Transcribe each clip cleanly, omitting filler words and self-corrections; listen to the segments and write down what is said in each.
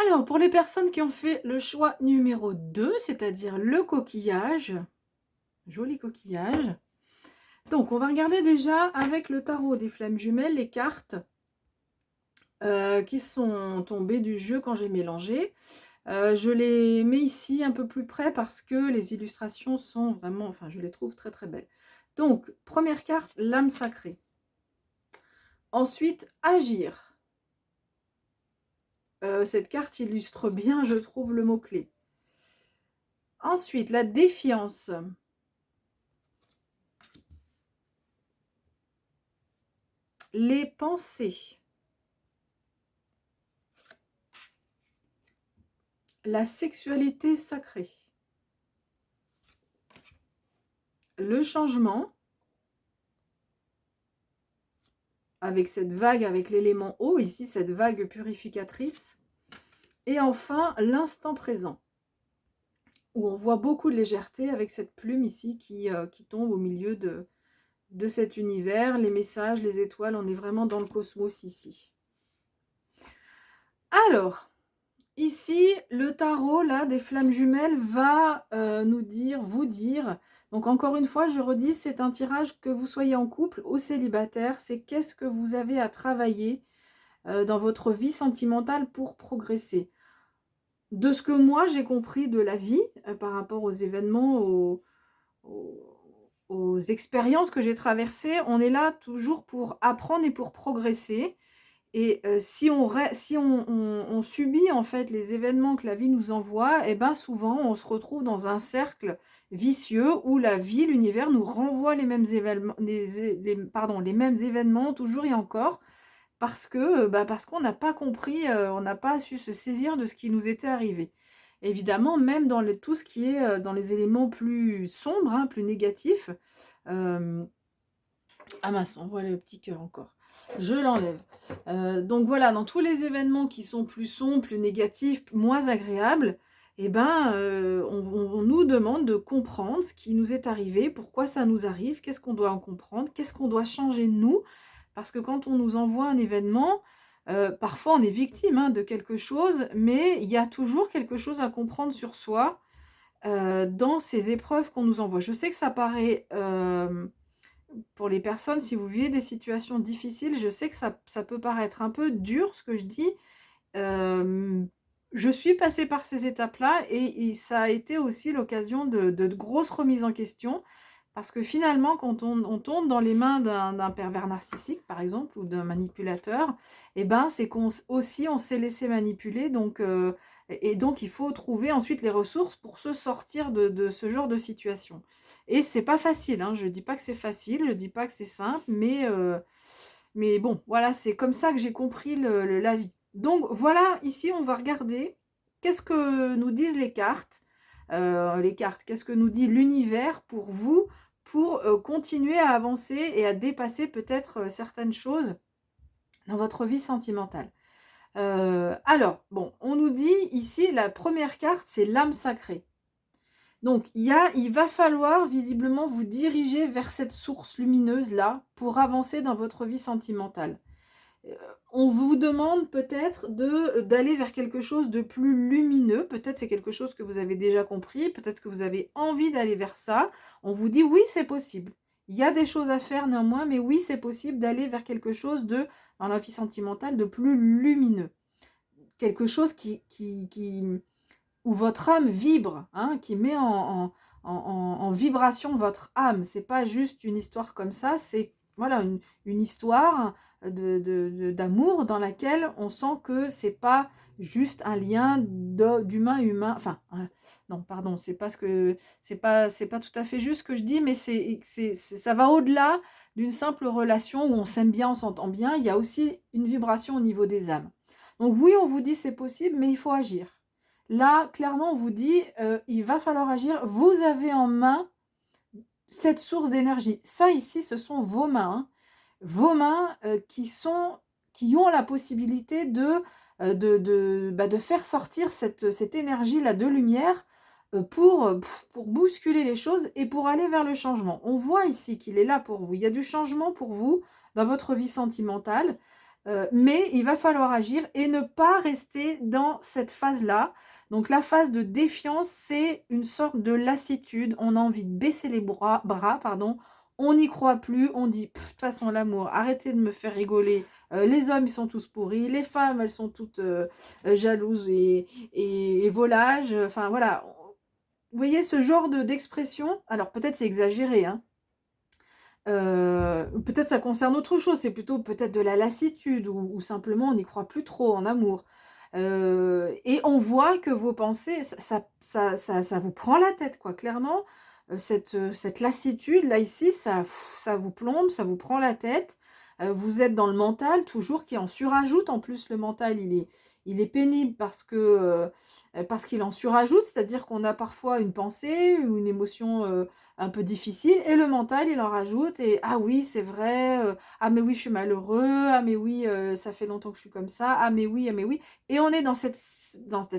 Alors, pour les personnes qui ont fait le choix numéro 2, c'est-à-dire le coquillage, joli coquillage. Donc, on va regarder déjà avec le tarot des flammes jumelles les cartes qui sont tombées du jeu quand j'ai mélangé. Je les mets ici un peu plus près parce que les illustrations sont vraiment, enfin, je les trouve très très belles. Donc, première carte, l'âme sacrée. Ensuite, agir. Cette carte illustre bien, je trouve, le mot-clé. Ensuite, la défiance. Les pensées. La sexualité sacrée. Le changement. Avec cette vague, avec l'élément eau, ici, cette vague purificatrice. Et enfin, l'instant présent, où on voit beaucoup de légèreté avec cette plume ici qui tombe au milieu de cet univers. Les messages, les étoiles, on est vraiment dans le cosmos ici. Alors, ici, le tarot là des flammes jumelles va nous dire, vous dire, donc encore une fois, je redis, c'est un tirage que vous soyez en couple ou célibataire, c'est qu'est-ce que vous avez à travailler dans votre vie sentimentale pour progresser. De ce que moi j'ai compris de la vie, par rapport aux événements, aux expériences que j'ai traversées, on est là toujours pour apprendre et pour progresser. Et si on subit en fait les événements que la vie nous envoie, et ben souvent on se retrouve dans un cercle vicieux où la vie, l'univers nous renvoie les mêmes événements, les mêmes événements toujours et encore, parce qu'on n'a pas compris, on n'a pas su se saisir de ce qui nous était arrivé. Évidemment, même dans tout ce qui est dans les éléments plus sombres, hein, plus négatifs. euh, ah mince, on voit le petit cœur encore. Je l'enlève. Donc voilà, dans tous les événements qui sont plus sombres, plus négatifs, moins agréables, eh ben, on nous demande de comprendre ce qui nous est arrivé, pourquoi ça nous arrive, qu'est-ce qu'on doit en comprendre, qu'est-ce qu'on doit changer nous. Parce que quand on nous envoie un événement, parfois on est victime, hein, de quelque chose, mais il y a toujours quelque chose à comprendre sur soi dans ces épreuves qu'on nous envoie. Je sais que ça paraît, pour les personnes, si vous vivez des situations difficiles, je sais que ça peut paraître un peu dur ce que je dis. Euh, je suis passée par ces étapes-là et ça a été aussi l'occasion de grosses remises en question. Parce que finalement, quand on tombe dans les mains d'un pervers narcissique, par exemple, ou d'un manipulateur, eh ben, c'est qu'on aussi on s'est laissé manipuler. Et donc, il faut trouver ensuite les ressources pour se sortir de ce genre de situation. Et c'est pas facile, hein. Je dis pas que c'est facile, je dis pas que c'est simple, mais bon, voilà, c'est comme ça que j'ai compris la vie. Donc voilà, ici on va regarder qu'est-ce que nous disent les cartes. Qu'est-ce que nous dit l'univers pour vous, pour continuer à avancer et à dépasser peut-être certaines choses dans votre vie sentimentale. Alors, bon, on nous dit ici, la première carte, c'est l'âme sacrée. Donc, il va falloir visiblement vous diriger vers cette source lumineuse-là pour avancer dans votre vie sentimentale. Euh, on vous demande peut-être d'aller vers quelque chose de plus lumineux. Peut-être c'est quelque chose que vous avez déjà compris. Peut-être que vous avez envie d'aller vers ça. On vous dit oui, c'est possible. Il y a des choses à faire néanmoins, mais oui, c'est possible d'aller vers quelque chose dans la vie sentimentale, de plus lumineux. Quelque chose où votre âme vibre, hein, qui met en vibration votre âme. C'est pas juste une histoire comme ça, c'est voilà une histoire d'amour dans laquelle on sent que c'est pas juste un lien d'humain humain. Enfin, non, pardon, c'est pas tout à fait juste ce que je dis, mais ça va au-delà d'une simple relation où on s'aime bien, on s'entend bien. Il y a aussi une vibration au niveau des âmes. Donc oui, on vous dit c'est possible, mais il faut agir. Là, clairement, on vous dit, il va falloir agir. Vous avez en main cette source d'énergie. Ça, ici, ce sont vos mains. Hein. Vos mains qui ont la possibilité de faire sortir cette énergie-là de lumière pour bousculer les choses et pour aller vers le changement. On voit ici qu'il est là pour vous. Il y a du changement pour vous dans votre vie sentimentale. mais il va falloir agir et ne pas rester dans cette phase-là. Donc la phase de défiance, c'est une sorte de lassitude. On a envie de baisser les bras, pardon. On n'y croit plus. On dit: «De toute façon, l'amour, arrêtez de me faire rigoler. Les hommes, ils sont tous pourris. Les femmes, elles sont toutes jalouses et volages.» Enfin voilà. Vous voyez ce genre d'expression? Alors peut-être c'est exagéré, hein. Peut-être ça concerne autre chose, c'est plutôt peut-être de la lassitude ou simplement on n'y croit plus trop en amour. Et on voit que vos pensées, ça vous prend la tête quoi, clairement, cette lassitude là ici, ça vous plombe, ça vous prend la tête. Vous êtes dans le mental toujours qui en surajoute. En plus le mental il est pénible parce qu'il en surajoute, c'est-à-dire qu'on a parfois une pensée ou une émotion, un peu difficile et le mental il en rajoute et: «Ah oui c'est vrai, ah mais oui je suis malheureux, ah mais oui, ça fait longtemps que je suis comme ça, ah mais oui, ah mais oui» et on est dans cette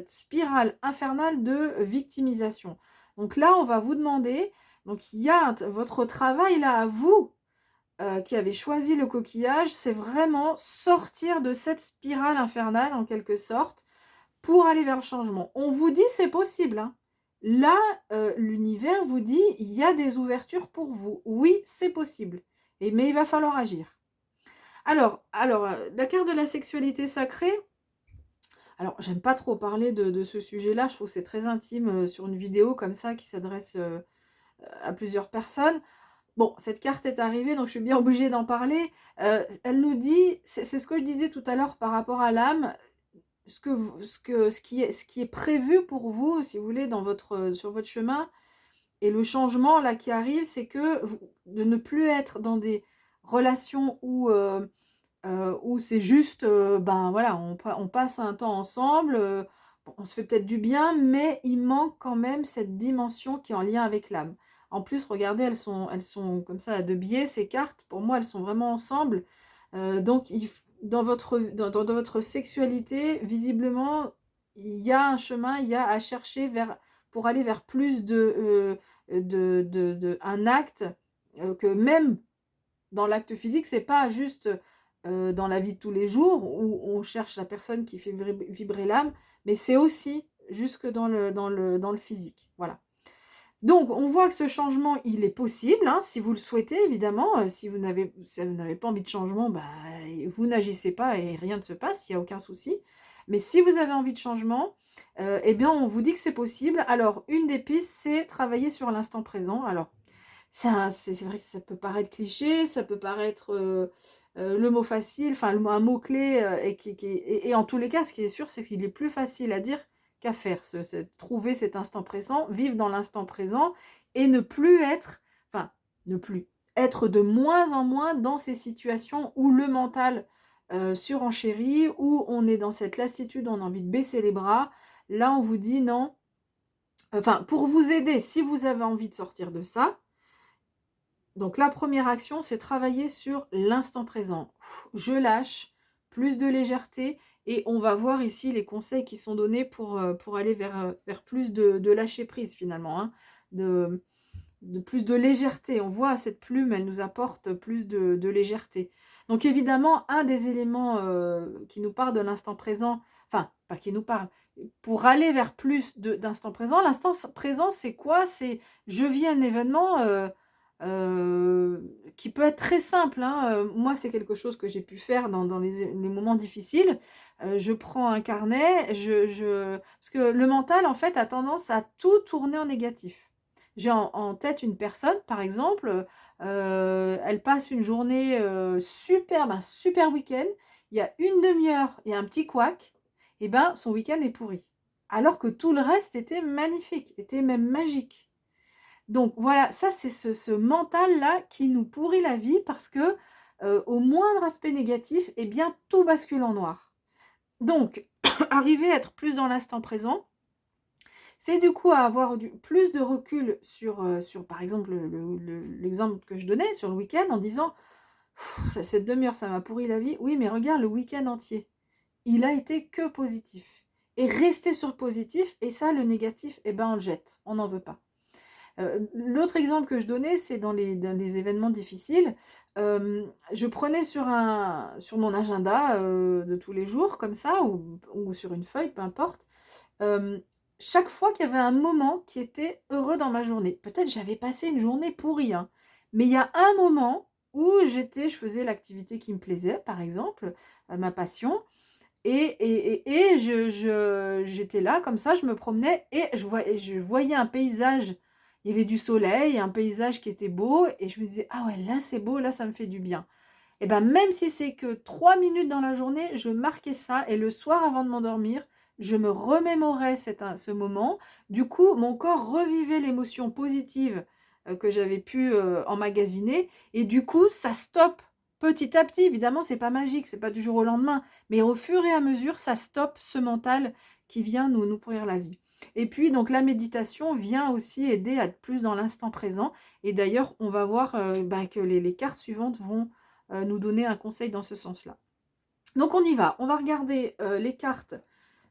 spirale infernale de victimisation. Donc là, on va vous demander donc il y a votre travail là à vous, qui avez choisi le coquillage, c'est vraiment sortir de cette spirale infernale en quelque sorte pour aller vers le changement. On vous dit c'est possible, hein. Là, l'univers vous dit: «Il y a des ouvertures pour vous. Oui, c'est possible mais il va falloir agir». Alors, la carte de la sexualité sacrée, alors j'aime pas trop parler de ce sujet-là, je trouve que c'est très intime, sur une vidéo comme ça qui s'adresse, à plusieurs personnes. Bon, cette carte est arrivée, donc je suis bien obligée d'en parler. Elle nous dit c'est ce que je disais tout à l'heure par rapport à l'âme, ce qui est prévu pour vous, si vous voulez, sur votre chemin et le changement là qui arrive, c'est que de ne plus être dans des relations où c'est juste, ben, voilà, on passe un temps ensemble, bon, on se fait peut-être du bien, mais il manque quand même cette dimension qui est en lien avec l'âme. En plus, regardez, elles sont comme ça à 2 biais, ces cartes. Pour moi, elles sont vraiment ensemble. Donc dans votre sexualité, visiblement, il y a un chemin, il y a à chercher pour aller vers plus un acte, que même dans l'acte physique, c'est pas juste, dans la vie de tous les jours où on cherche la personne qui fait vibrer l'âme, mais c'est aussi jusque dans le physique, voilà. Donc on voit que ce changement, il est possible, hein, si vous le souhaitez évidemment, si vous n'avez pas envie de changement, bah, vous n'agissez pas et rien ne se passe, il y a aucun souci. Mais si vous avez envie de changement, et bien on vous dit que c'est possible. Alors une des pistes, c'est travailler sur l'instant présent. Alors c'est vrai que ça peut paraître cliché, ça peut paraître, le mot facile, enfin un mot-clé, et en tous les cas, ce qui est sûr, c'est qu'il est plus facile à dire qu'à faire. Trouver cet instant présent, vivre dans l'instant présent et ne plus être enfin, ne plus, être de moins en moins dans ces situations où le mental, surenchérit, où on est dans cette lassitude, on a envie de baisser les bras. Là, on vous dit: «Non». Enfin, pour vous aider, si vous avez envie de sortir de ça, donc la première action, c'est travailler sur l'instant présent. Je lâche, plus de légèreté et on va voir ici les conseils qui sont donnés pour aller vers plus de lâcher prise finalement, hein, de plus de légèreté. On voit cette plume, elle nous apporte plus de légèreté. Donc évidemment, un des éléments qui nous parle de l'instant présent, enfin, pas qui nous parle, pour aller vers plus d'instant présent, l'instant présent, c'est quoi? C'est je vis un événement qui peut être très simple, hein. Moi, c'est quelque chose que j'ai pu faire dans les moments difficiles. Je prends un carnet, parce que le mental, en fait, a tendance à tout tourner en négatif. J'ai en tête une personne, par exemple, elle passe une journée, superbe, un super week-end. Il y a une demi-heure, il y a un petit couac, et ben, son week-end est pourri. Alors que tout le reste était magnifique, était même magique. Donc voilà, ça c'est ce mental-là qui nous pourrit la vie parce que, au moindre aspect négatif, eh bien tout bascule en noir. Donc arriver à être plus dans l'instant présent, c'est du coup à avoir plus de recul sur par exemple l'exemple que je donnais sur le week-end en disant: Cette demi-heure ça m'a pourri la vie». Oui, mais regarde le week-end entier, il a été que positif et rester sur le positif et ça le négatif, eh ben on le jette, on n'en veut pas. L'autre exemple que je donnais, c'est dans les événements difficiles. Je prenais sur mon agenda, de tous les jours comme ça ou sur une feuille, peu importe, hem, chaque fois qu'il y avait un moment qui était heureux dans ma journée. Peut-être j'avais passé une journée pourrie, hein, mais il y a un moment où je faisais l'activité qui me plaisait, par exemple, ma passion et j'étais là comme ça, je me promenais et je voyais un paysage. Il y avait du soleil, un paysage qui était beau et je me disais: «Ah ouais, là c'est beau, là ça me fait du bien». Et ben, même si c'est que 3 minutes dans la journée, je marquais ça et le soir avant de m'endormir, je me remémorais ce moment. Du coup, mon corps revivait l'émotion positive, que j'avais pu, emmagasiner et du coup, ça stoppe petit à petit. Évidemment, c'est pas magique, c'est pas du jour au lendemain, mais au fur et à mesure, ça stoppe ce mental qui vient nous pourrir la vie. Et puis donc la méditation vient aussi aider à être plus dans l'instant présent et d'ailleurs, on va voir, que les cartes suivantes vont nous donner un conseil dans ce sens-là. Donc on y va, on va regarder les cartes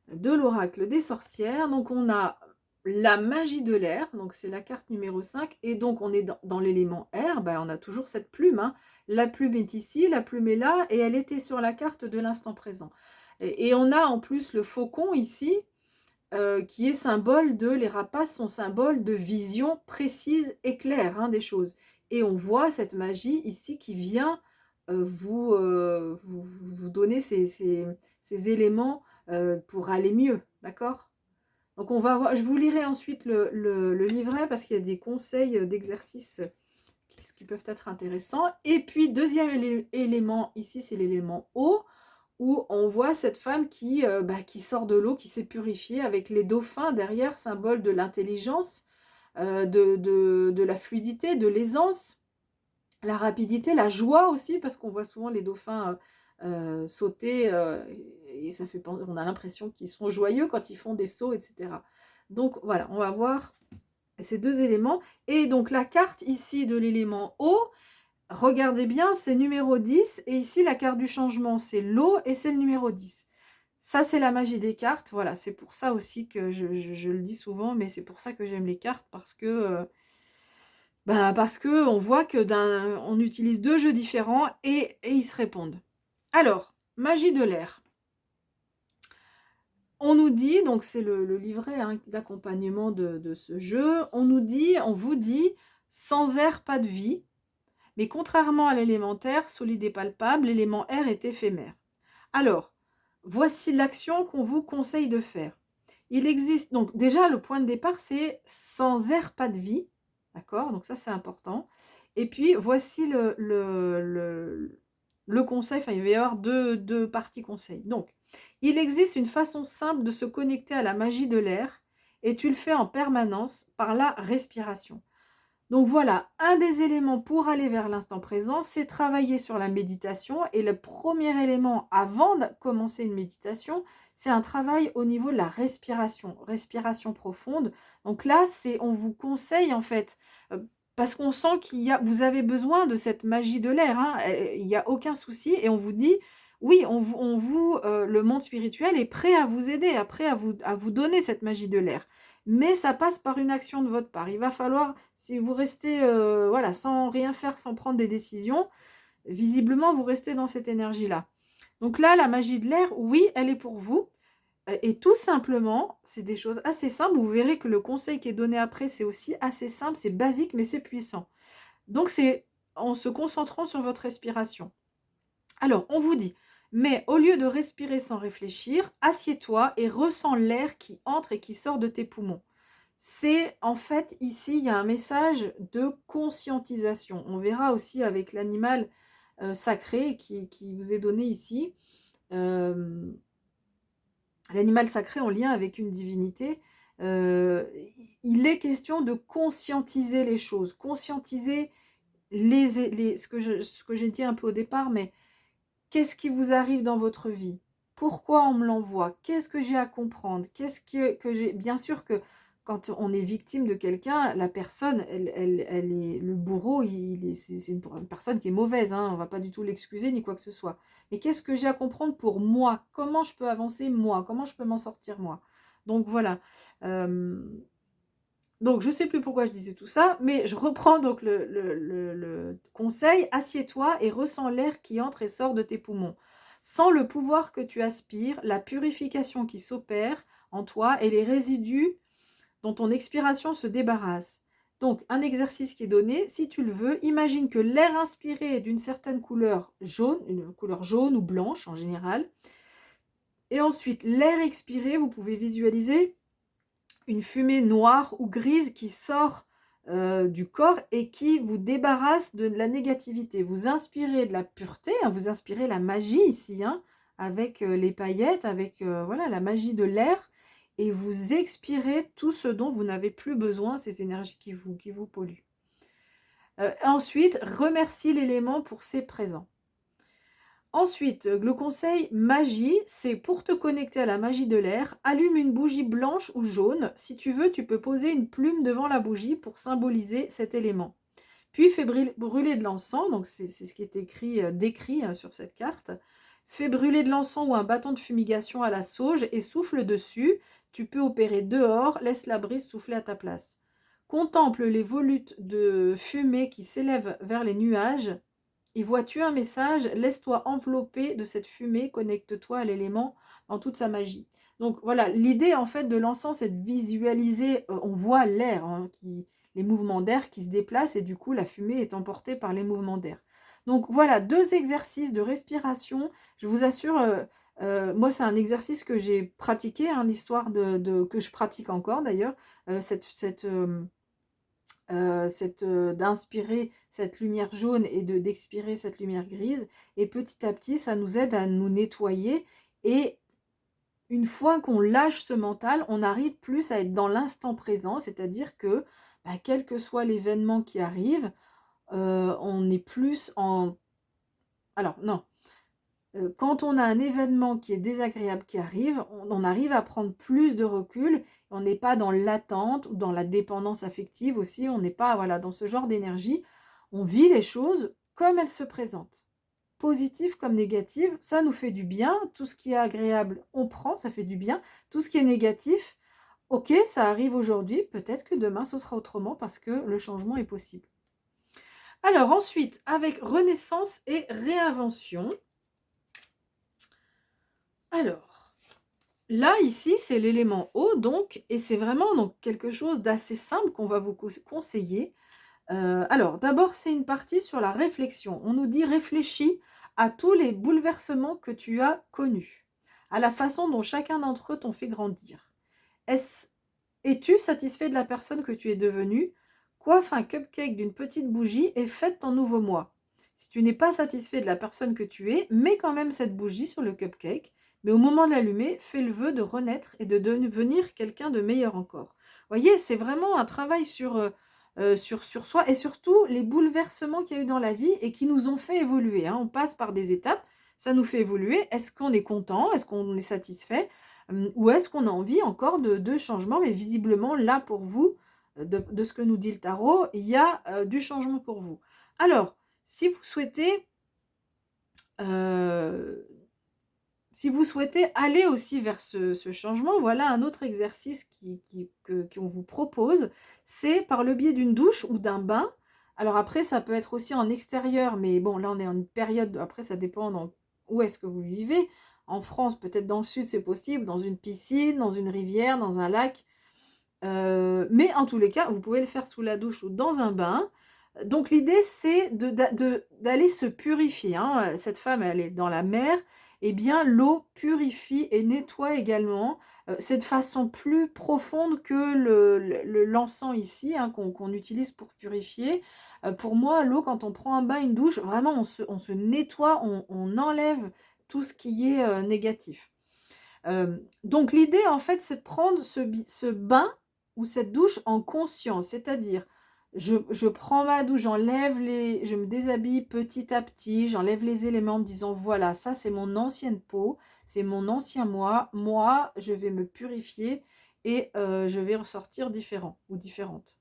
de l'oracle des sorcières. Donc on a la magie de l'air, donc c'est la carte numéro 5, et donc on est dans l'élément air, on a toujours cette plume, hein. La plume est ici, la plume est là, et elle était sur la carte de l'instant présent. Et on a en plus le faucon ici, qui est symbole les rapaces sont symbole de vision précise et claire, hein, des choses. Et on voit cette magie ici qui vient vous donner ces éléments pour aller mieux, d'accord? Donc on va voir, je vous lirai ensuite le livret parce qu'il y a des conseils d'exercices qui peuvent être intéressants. Et puis deuxième élément ici, c'est l'élément eau où on voit cette femme qui sort de l'eau, qui s'est purifiée avec les dauphins derrière, symbole de l'intelligence, de la fluidité, de l'aisance, la rapidité, la joie aussi, parce qu'on voit souvent les dauphins sauter, et on a l'impression qu'ils sont joyeux quand ils font des sauts, etc. Donc voilà, on va voir ces deux éléments. Et donc la carte ici de l'élément eau, regardez bien, c'est numéro 10 et ici la carte du changement, c'est l'eau et c'est le numéro 10. Ça, c'est la magie des cartes. Voilà, c'est pour ça aussi que je le dis souvent, mais c'est pour ça que j'aime les cartes parce que on voit que on utilise deux jeux différents et ils se répondent. Alors, magie de l'air. On nous dit, donc c'est le livret, hein, d'accompagnement de ce jeu, on vous dit, sans air, pas de vie. Mais contrairement à l'élémentaire, solide et palpable, l'élément air est éphémère. Alors, voici l'action qu'on vous conseille de faire. Il existe, donc déjà le point de départ, c'est sans air, pas de vie. D'accord? Donc ça, c'est important. Et puis, voici le conseil, enfin, il va y avoir deux parties conseils. Donc, il existe une façon simple de se connecter à la magie de l'air et tu le fais en permanence par la respiration. Donc voilà, un des éléments pour aller vers l'instant présent, c'est travailler sur la méditation. Et le premier élément avant de commencer une méditation, c'est un travail au niveau de la respiration profonde. Donc là, on vous conseille en fait, parce qu'on sent vous avez besoin de cette magie de l'air, hein, il n'y a aucun souci. Et on vous dit, oui, le monde spirituel est prêt à vous aider, prêt à vous donner cette magie de l'air. Mais ça passe par une action de votre part. Il va falloir, si vous restez voilà, sans rien faire, sans prendre des décisions, visiblement, vous restez dans cette énergie-là. Donc là, la magie de l'air, oui, elle est pour vous. Et tout simplement, c'est des choses assez simples. Vous verrez que le conseil qui est donné après, c'est aussi assez simple, c'est basique, mais c'est puissant. Donc c'est en se concentrant sur votre respiration. Alors, on vous dit, mais au lieu de respirer sans réfléchir, assieds-toi et ressens l'air qui entre et qui sort de tes poumons. C'est en fait, ici, il y a un message de conscientisation. On verra aussi avec l'animal sacré qui vous est donné ici. L'animal sacré en lien avec une divinité. Il est question de conscientiser les choses, conscientiser ce que j'ai dit un peu au départ, mais qu'est-ce qui vous arrive dans votre vie? Pourquoi on me l'envoie? Qu'est-ce que j'ai à comprendre? Qu'est-ce que j'ai? Bien sûr que quand on est victime de quelqu'un, la personne, elle est le bourreau, c'est une personne qui est mauvaise, hein, on ne va pas du tout l'excuser ni quoi que ce soit. Mais qu'est-ce que j'ai à comprendre pour moi? Comment je peux avancer moi? Comment je peux m'en sortir moi? Donc voilà. Donc je ne sais plus pourquoi je disais tout ça, mais je reprends donc le conseil. Assieds-toi et ressens l'air qui entre et sort de tes poumons. Sens le pouvoir que tu aspires, la purification qui s'opère en toi et les résidus dont ton expiration se débarrasse. Donc, un exercice qui est donné, si tu le veux, imagine que l'air inspiré est d'une certaine couleur jaune, une couleur jaune ou blanche en général. Et ensuite, l'air expiré, vous pouvez visualiser une fumée noire ou grise qui sort du corps et qui vous débarrasse de la négativité. Vous inspirez de la pureté, hein, vous inspirez la magie ici, hein, avec les paillettes, avec voilà, la magie de l'air, et vous expirez tout ce dont vous n'avez plus besoin, ces énergies qui vous polluent. Ensuite, remercie l'élément pour ses présents. Ensuite, le conseil magie, c'est pour te connecter à la magie de l'air, allume une bougie blanche ou jaune. Si tu veux, tu peux poser une plume devant la bougie pour symboliser cet élément. Puis fais brûler de l'encens, donc c'est ce qui est décrit sur cette carte. Fais brûler de l'encens ou un bâton de fumigation à la sauge et souffle dessus. Tu peux opérer dehors, laisse la brise souffler à ta place. Contemple les volutes de fumée qui s'élèvent vers les nuages. Y vois-tu un message? Laisse-toi envelopper de cette fumée, connecte-toi à l'élément dans toute sa magie. Donc voilà, l'idée en fait de l'encens, c'est de visualiser, on voit l'air, hein, les mouvements d'air qui se déplacent et du coup la fumée est emportée par les mouvements d'air. Donc voilà, 2 exercices de respiration. Je vous assure, moi c'est un exercice que j'ai pratiqué, hein, l'histoire que je pratique encore d'ailleurs, d'inspirer cette lumière jaune et d'expirer cette lumière grise. Et petit à petit, ça nous aide à nous nettoyer. Et une fois qu'on lâche ce mental, on arrive plus à être dans l'instant présent, c'est-à-dire que, bah, quel que soit l'événement qui arrive, on est plus en... Alors, non. Quand on a un événement qui est désagréable qui arrive, on arrive à prendre plus de recul. On n'est pas dans l'attente ou dans la dépendance affective aussi. On n'est pas voilà, dans ce genre d'énergie. On vit les choses comme elles se présentent. Positives comme négatives, ça nous fait du bien. Tout ce qui est agréable, on prend, ça fait du bien. Tout ce qui est négatif, ok, ça arrive aujourd'hui. Peut-être que demain, ce sera autrement parce que le changement est possible. Alors ensuite, avec renaissance et réinvention. Alors, là, ici, c'est l'élément eau, donc, et c'est vraiment donc, quelque chose d'assez simple qu'on va vous conseiller. Alors, d'abord, c'est une partie sur la réflexion. On nous dit réfléchis à tous les bouleversements que tu as connus, à la façon dont chacun d'entre eux t'ont fait grandir. Es-tu satisfait de la personne que tu es devenue? Coiffe un cupcake d'une petite bougie et fête ton nouveau moi. Si tu n'es pas satisfait de la personne que tu es, mets quand même cette bougie sur le cupcake, mais au moment de l'allumer, fais le vœu de renaître et de devenir quelqu'un de meilleur encore. Vous voyez, c'est vraiment un travail sur soi et surtout les bouleversements qu'il y a eu dans la vie et qui nous ont fait évoluer, hein. On passe par des étapes, ça nous fait évoluer. Est-ce qu'on est content? Est-ce qu'on est satisfait? Ou est-ce qu'on a envie encore de changements? Mais visiblement, là, pour vous, de ce que nous dit le tarot, il y a du changement pour vous. Alors, si vous souhaitez euh, aller aussi vers ce changement, voilà un autre exercice qu'on vous propose. C'est par le biais d'une douche ou d'un bain. Alors après, ça peut être aussi en extérieur, mais bon, là, on est en une période, après, ça dépend où est-ce que vous vivez. En France, peut-être dans le sud, c'est possible, dans une piscine, dans une rivière, dans un lac. Mais en tous les cas, vous pouvez le faire sous la douche ou dans un bain. Donc l'idée, c'est d'aller se purifier, hein. Cette femme, elle est dans la mer. Eh bien, l'eau purifie et nettoie également. C'est de façon plus profonde que l'encens ici, hein, qu'on utilise pour purifier. Pour moi, l'eau, quand on prend un bain, une douche, vraiment, on se nettoie, on enlève tout ce qui est négatif. Donc l'idée, en fait, c'est de prendre ce bain ou cette douche en conscience, c'est-à-dire je prends ma douche, je me déshabille petit à petit, j'enlève les éléments en me disant voilà, ça c'est mon ancienne peau, c'est mon ancien moi, je vais me purifier et je vais ressortir différent ou différente.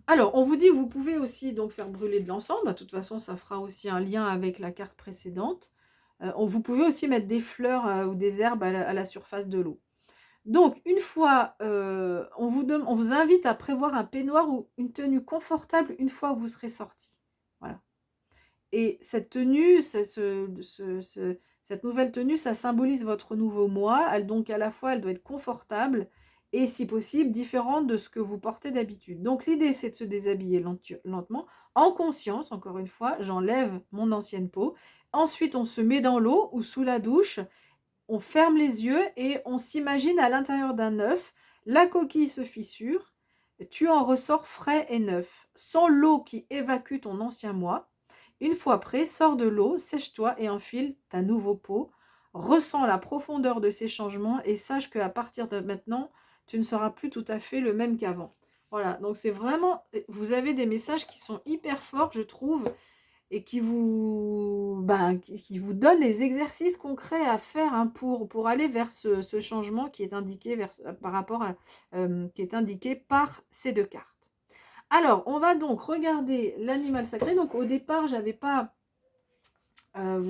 Alors, on vous dit, vous pouvez aussi donc faire brûler de l'encens, de toute façon ça fera aussi un lien avec la carte précédente. Vous pouvez aussi mettre des fleurs ou des herbes à la surface de l'eau. Donc une fois, on vous invite à prévoir un peignoir ou une tenue confortable une fois où vous serez sortis. Voilà. Et cette tenue, cette nouvelle tenue, ça symbolise votre nouveau moi. Donc à la fois, elle doit être confortable et si possible différente de ce que vous portez d'habitude. Donc l'idée, c'est de se déshabiller lentement, en conscience, encore une fois, j'enlève mon ancienne peau. Ensuite, on se met dans l'eau ou sous la douche, on ferme les yeux et on s'imagine à l'intérieur d'un œuf, la coquille se fissure, tu en ressors frais et neuf, sans l'eau qui évacue ton ancien moi. Une fois prêt, sors de l'eau, sèche-toi et enfile ta nouveau peau. Ressens la profondeur de ces changements et sache qu'à partir de maintenant, tu ne seras plus tout à fait le même qu'avant. Voilà, donc c'est vraiment, vous avez des messages qui sont hyper forts, je trouve, et qui vous donnent des exercices concrets à faire, hein, pour aller vers ce changement qui est indiqué par rapport à, qui est indiqué par ces deux cartes. Alors, on va donc regarder l'animal sacré. Donc, au départ, je ne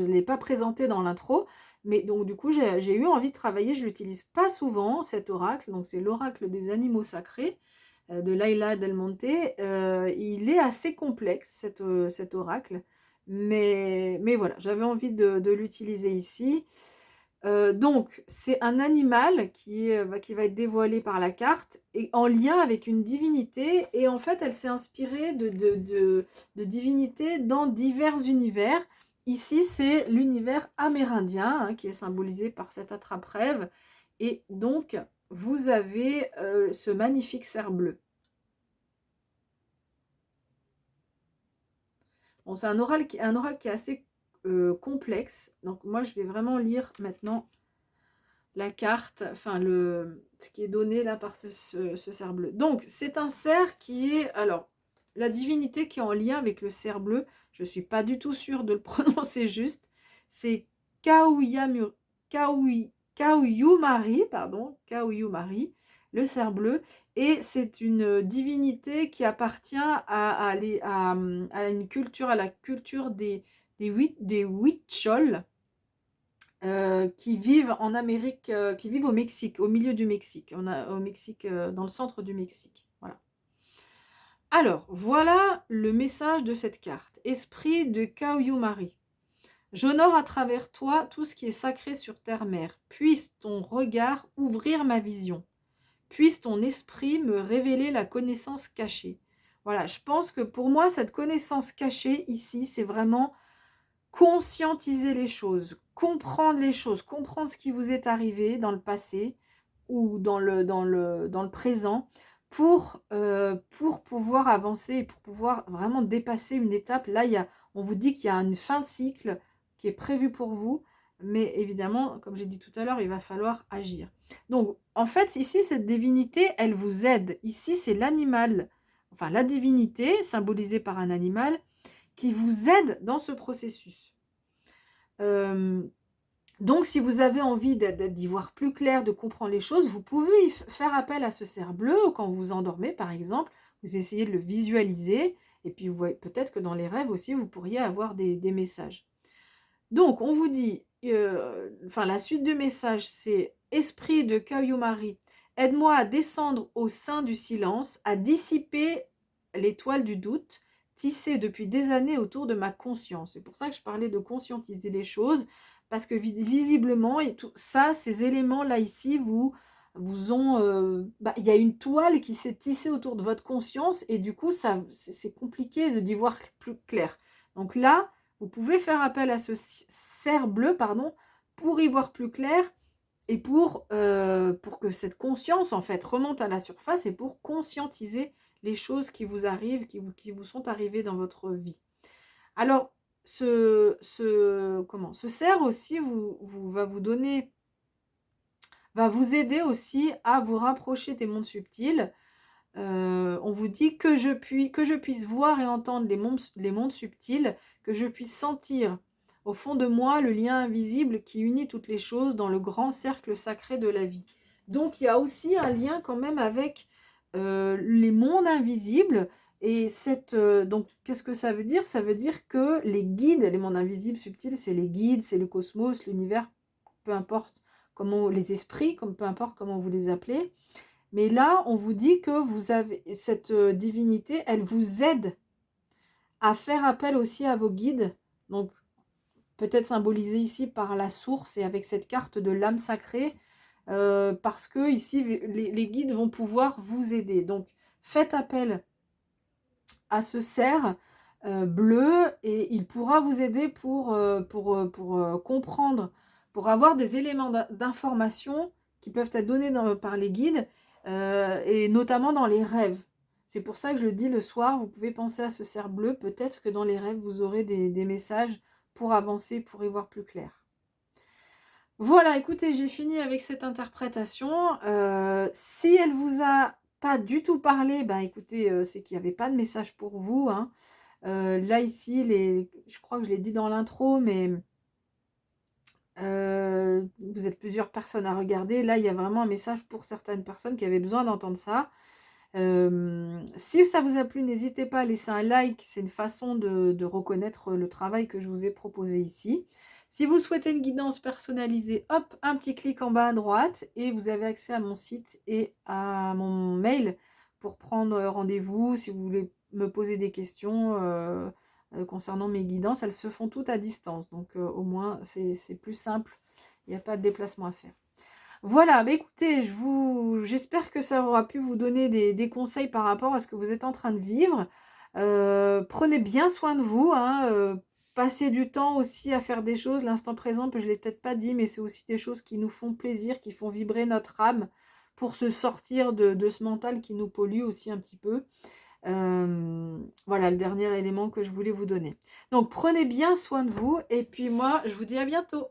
l'ai pas présenté dans l'intro, mais donc du coup, j'ai eu envie de travailler. Je l'utilise pas souvent, cet oracle. Donc, c'est l'oracle des animaux sacrés de Laila Del Monte. Il est assez complexe, cet oracle, mais voilà, j'avais envie de l'utiliser ici. Donc, c'est un animal qui va être dévoilé par la carte et en lien avec une divinité. Et en fait, elle s'est inspirée de divinités dans divers univers. Ici, c'est l'univers amérindien, hein, qui est symbolisé par cet attrape-rêve. Et donc, vous avez ce magnifique cerf bleu. Bon, c'est un oracle qui est assez complexe. Donc, moi, je vais vraiment lire maintenant la carte, enfin ce qui est donné là par ce cerf bleu. Donc, c'est un cerf qui est, alors, la divinité qui est en lien avec le cerf bleu, je ne suis pas du tout sûre de le prononcer juste, c'est Kaoyumari, pardon, Kaoyumari, le cerf bleu, et c'est une divinité qui appartient à une culture, à la culture des Huichols, qui vivent en Amérique, qui vivent au Mexique, au milieu du Mexique. Au Mexique, dans le centre du Mexique. Voilà. Alors, voilà le message de cette carte. Esprit de Kaoyumari. J'honore à travers toi tout ce qui est sacré sur terre-mère. Puisse ton regard ouvrir ma vision. Puisse ton esprit me révéler la connaissance cachée. Voilà, je pense que pour moi, cette connaissance cachée ici, c'est vraiment conscientiser les choses, comprendre les choses, comprendre ce qui vous est arrivé dans le passé ou dans le présent pour pouvoir avancer et pour pouvoir vraiment dépasser une étape. Là, on vous dit qu'il y a une fin de cycle qui est prévue pour vous, mais évidemment, comme j'ai dit tout à l'heure, il va falloir agir. Donc, en fait, ici, cette divinité, elle vous aide. Ici, c'est l'animal, enfin la divinité, symbolisée par un animal, qui vous aide dans ce processus. Donc, si vous avez envie d'y voir plus clair, de comprendre les choses, vous pouvez faire appel à ce cerf bleu quand vous vous endormez, par exemple. Vous essayez de le visualiser, et puis vous voyez peut-être que dans les rêves aussi, vous pourriez avoir des messages. Donc, on vous dit, la suite du message, c'est « Esprit de Kaoyumari, aide-moi à descendre au sein du silence, à dissiper l'étoile du doute, tissée depuis des années autour de ma conscience. » C'est pour ça que je parlais de conscientiser les choses, parce que visiblement, et tout ça, ces éléments-là ici, vous ont... il y a une toile qui s'est tissée autour de votre conscience, et du coup, c'est compliqué d'y voir plus clair. Donc là, vous pouvez faire appel à ce cerf bleu, pardon, pour y voir plus clair et pour que cette conscience, en fait, remonte à la surface et pour conscientiser les choses qui vous arrivent, qui vous sont arrivées dans votre vie. Alors, ce cerf aussi va vous aider aussi à vous rapprocher des mondes subtils. On vous dit que je puisse voir et entendre les mondes subtils, que je puisse sentir au fond de moi le lien invisible qui unit toutes les choses dans le grand cercle sacré de la vie. Donc il y a aussi un lien quand même avec les mondes invisibles. Et donc qu'est-ce que ça veut dire? Ça veut dire que les guides, les mondes invisibles subtils, c'est les guides, c'est le cosmos, l'univers, peu importe comment les esprits, comme peu importe comment vous les appelez. Mais là, on vous dit que vous avez cette divinité, elle vous aide à faire appel aussi à vos guides. Donc, peut-être symbolisé ici par la source et avec cette carte de l'âme sacrée, parce que ici, les guides vont pouvoir vous aider. Donc, faites appel à ce cerf bleu et il pourra vous aider pour comprendre, pour avoir des éléments d'information qui peuvent être donnés par les guides et notamment dans les rêves. C'est pour ça que je le dis le soir, vous pouvez penser à ce cerf bleu, peut-être que dans les rêves vous aurez des messages pour avancer, pour y voir plus clair. Voilà, écoutez, j'ai fini avec cette interprétation. Si elle vous a pas du tout parlé, bah écoutez, c'est qu'il n'y avait pas de message pour vous, hein. Là ici, je crois que je l'ai dit dans l'intro, mais vous êtes plusieurs personnes à regarder. Là, il y a vraiment un message pour certaines personnes qui avaient besoin d'entendre ça. Si ça vous a plu, n'hésitez pas à laisser un like, c'est une façon de reconnaître le travail que je vous ai proposé ici. Si vous souhaitez une guidance personnalisée, hop, un petit clic en bas à droite et vous avez accès à mon site et à mon mail pour prendre rendez-vous. Si vous voulez me poser des questions concernant mes guidances, elles se font toutes à distance. Donc au moins, c'est plus simple, il n'y a pas de déplacement à faire. Voilà, bah écoutez, j'espère que ça aura pu vous donner des conseils par rapport à ce que vous êtes en train de vivre. Prenez bien soin de vous, hein, passez du temps aussi à faire des choses. L'instant présent, je ne l'ai peut-être pas dit, mais c'est aussi des choses qui nous font plaisir, qui font vibrer notre âme pour se sortir de ce mental qui nous pollue aussi un petit peu. Voilà le dernier élément que je voulais vous donner. Donc prenez bien soin de vous et puis moi, je vous dis à bientôt.